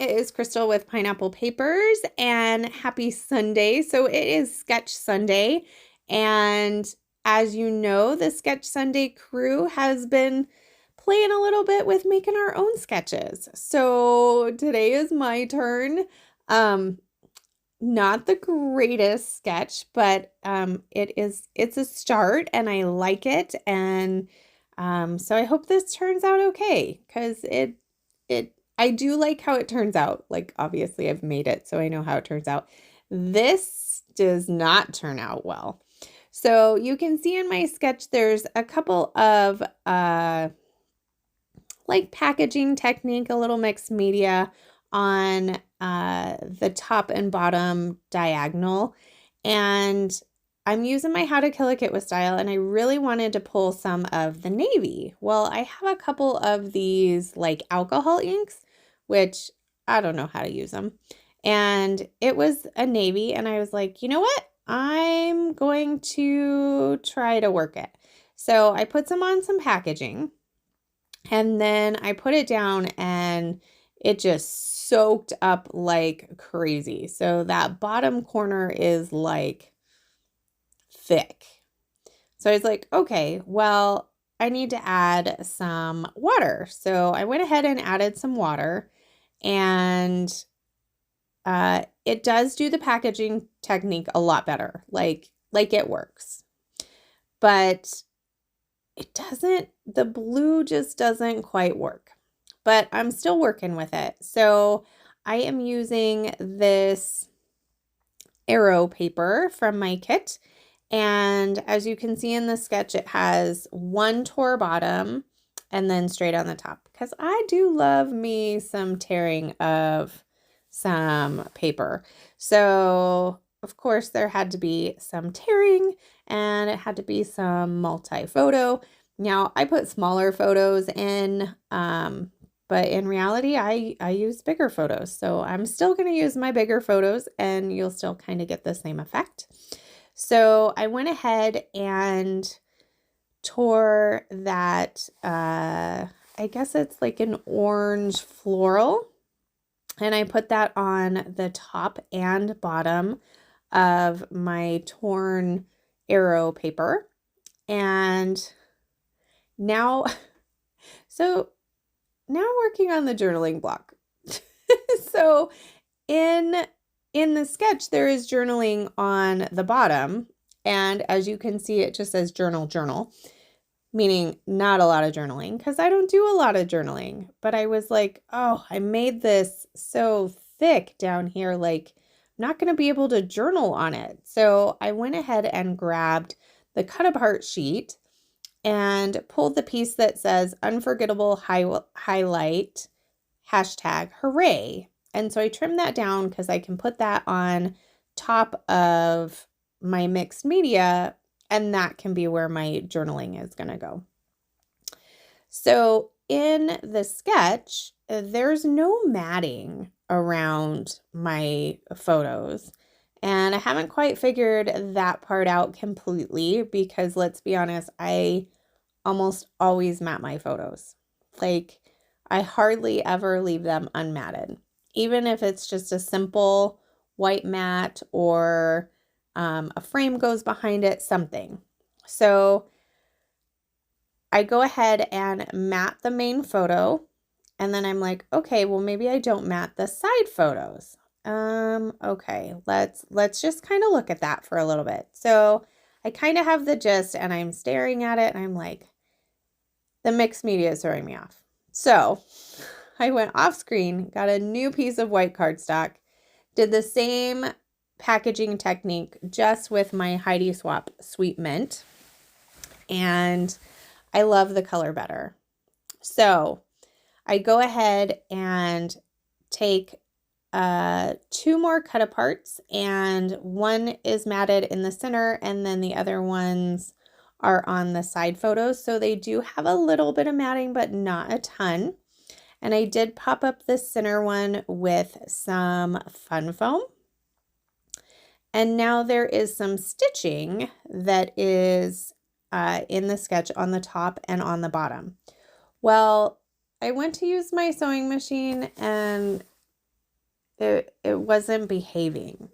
It is Crystal with Pineapple Papers, and happy Sunday. So it is Sketch Sunday, and as you know, the Sketch Sunday crew has been playing a little bit with making our own sketches. So today is my turn. Um, Not the greatest sketch, but it's a start and I like it, and so I hope this turns out okay, because I do like how it turns out. Like, obviously I've made it, so I know how it turns out. This does not turn out well. So you can see in my sketch there's a couple of like packaging technique, a little mixed media on the top and bottom diagonal. And I'm using my How to Kill a Kit with Style, and I really wanted to pull some of the navy. Well, I have a couple of these like alcohol inks, which I don't know how to use them. And it was a navy, and I was like, you know what? I'm going to try to work it. So I put some on some packaging, and then I put it down and it just soaked up like crazy. So that bottom corner is like thick. So I was like, okay, well, I need to add some water. So I went ahead and added some water, and it does do the packaging technique a lot better. Like it works. But the blue just doesn't quite work, but I'm still working with it. So I am using this Arrow paper from my kit. And as you can see in the sketch, it has one tore bottom and then straight on the top, because I do love me some tearing of some paper. So of course there had to be some tearing, and it had to be some multi-photo. Now I put smaller photos in, but in reality I use bigger photos. So I'm still going to use my bigger photos, and you'll still kind of get the same effect. So I went ahead and tore that, I guess it's like an orange floral, and I put that on the top and bottom of my torn Arrow paper. And now, so now I'm working on the journaling block. So in the sketch, there is journaling on the bottom, and as you can see, it just says journal, meaning not a lot of journaling, because I don't do a lot of journaling. But I was like, oh, I made this so thick down here, like I'm not going to be able to journal on it. So I went ahead and grabbed the cut apart sheet and pulled the piece that says unforgettable highlight #hooray. And so I trimmed that down because I can put that on top of my mixed media, and that can be where my journaling is going to go. So in the sketch, there's no matting around my photos, and I haven't quite figured that part out completely, because let's be honest, I almost always mat my photos. Like, I hardly ever leave them unmatted, even if it's just a simple white mat or a frame goes behind it, something. So I go ahead and mat the main photo, and then I'm like, okay, well, maybe I don't mat the side photos. Okay, let's just kind of look at that for a little bit. So I kind of have the gist, and I'm staring at it, and I'm like, the mixed media is throwing me off. So I went off screen, got a new piece of white cardstock, did the same packaging technique just with my Heidi Swapp Sweet Mint, and I love the color better. So I go ahead and take 2 more cut aparts, and one is matted in the center, and then the other ones are on the side photos. So they do have a little bit of matting, but not a ton. And I did pop up the center one with some fun foam. And now there is some stitching that is in the sketch on the top and on the bottom. Well, I went to use my sewing machine, and it wasn't behaving.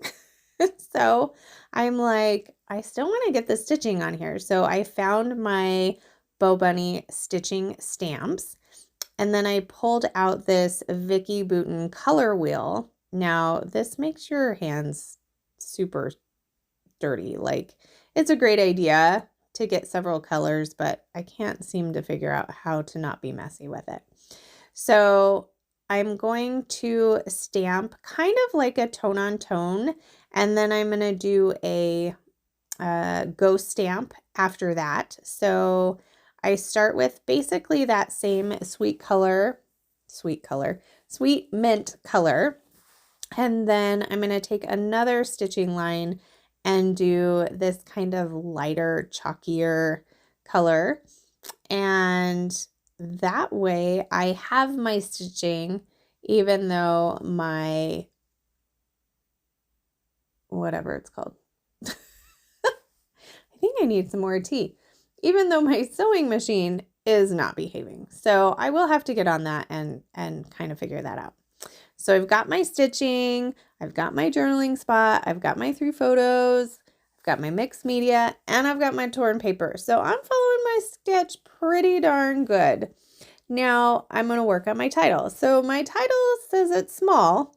So I'm like, I still want to get the stitching on here. So I found my Bo Bunny stitching stamps, and then I pulled out this Vicki Boutin color wheel. Now this makes your hands super dirty. Like, it's a great idea to get several colors, but I can't seem to figure out how to not be messy with it. So I'm going to stamp kind of like a tone on tone, and then I'm going to do a ghost stamp after that. So I start with basically that same sweet mint color, and then I'm going to take another stitching line and do this kind of lighter, chalkier color, and that way I have my stitching, even though my, whatever it's called, I think I need some more tea, even though my sewing machine is not behaving. So I will have to get on that and kind of figure that out. So I've got my stitching, I've got my journaling spot, I've got my 3 photos, I've got my mixed media, and I've got my torn paper. So I'm following my sketch pretty darn good. Now I'm going to work on my title. So my title says it's small,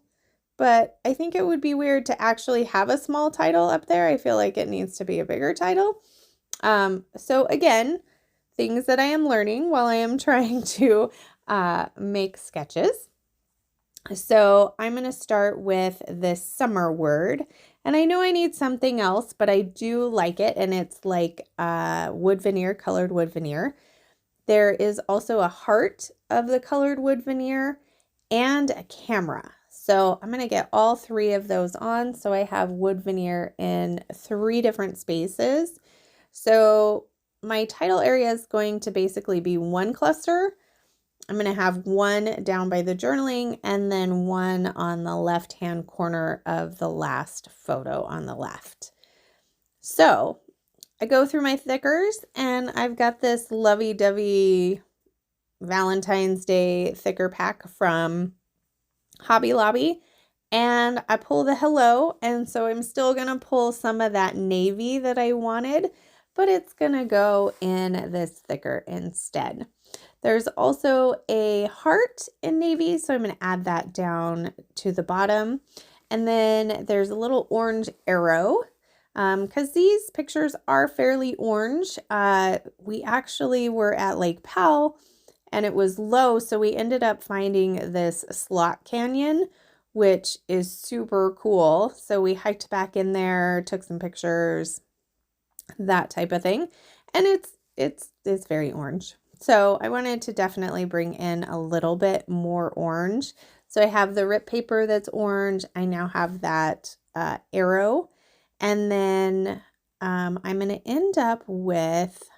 but I think it would be weird to actually have a small title up there. I feel like it needs to be a bigger title. So again, things that I am learning while I am trying to make sketches. So I'm going to start with this summer word, and I know I need something else, but I do like it, and it's like wood veneer, colored wood veneer. There is also a heart of the colored wood veneer and a camera. So I'm going to get all 3 of those on. So I have wood veneer in 3 different spaces. So my title area is going to basically be one cluster. I'm going to have one down by the journaling and then one on the left-hand corner of the last photo on the left. So I go through my thickers, and I've got this lovey-dovey Valentine's Day thicker pack from Hobby Lobby, and I pull the hello, and so I'm still going to pull some of that navy that I wanted, but it's going to go in this thicker instead. There's also a heart in navy, so I'm going to add that down to the bottom. And then there's a little orange arrow, because these pictures are fairly orange. We actually were at Lake Powell, and it was low, so we ended up finding this slot canyon, which is super cool. So we hiked back in there, took some pictures, that type of thing, and it's very orange. So I wanted to definitely bring in a little bit more orange. So I have the rip paper that's orange. I now have that arrow. And then I'm going to end up with,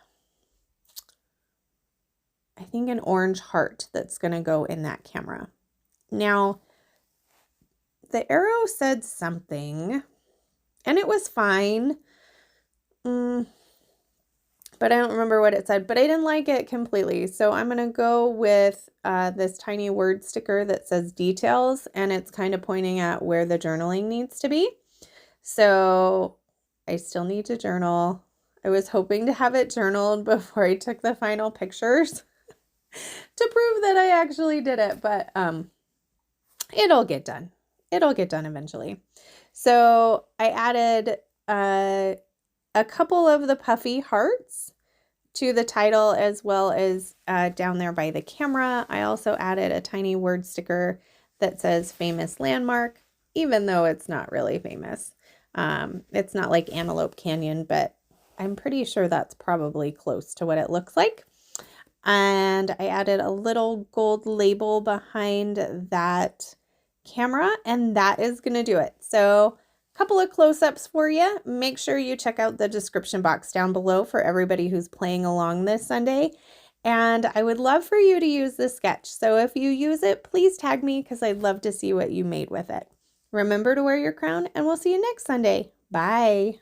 I think, an orange heart that's going to go in that camera. Now, the arrow said something, and it was fine. But I don't remember what it said, but I didn't like it completely. So I'm going to go with this tiny word sticker that says details, and it's kind of pointing at where the journaling needs to be. So I still need to journal. I was hoping to have it journaled before I took the final pictures to prove that I actually did it, but it'll get done. It'll get done eventually. So I added a couple of the puffy hearts to the title, as well as down there by the camera. I also added a tiny word sticker that says famous landmark, even though it's not really famous. It's not like Antelope Canyon, but I'm pretty sure that's probably close to what it looks like. And I added a little gold label behind that camera, and that is going to do it. So couple of close-ups for you. Make sure you check out the description box down below for everybody who's playing along this Sunday. And I would love for you to use this sketch. So if you use it, please tag me, because I'd love to see what you made with it. Remember to wear your crown, and we'll see you next Sunday. Bye.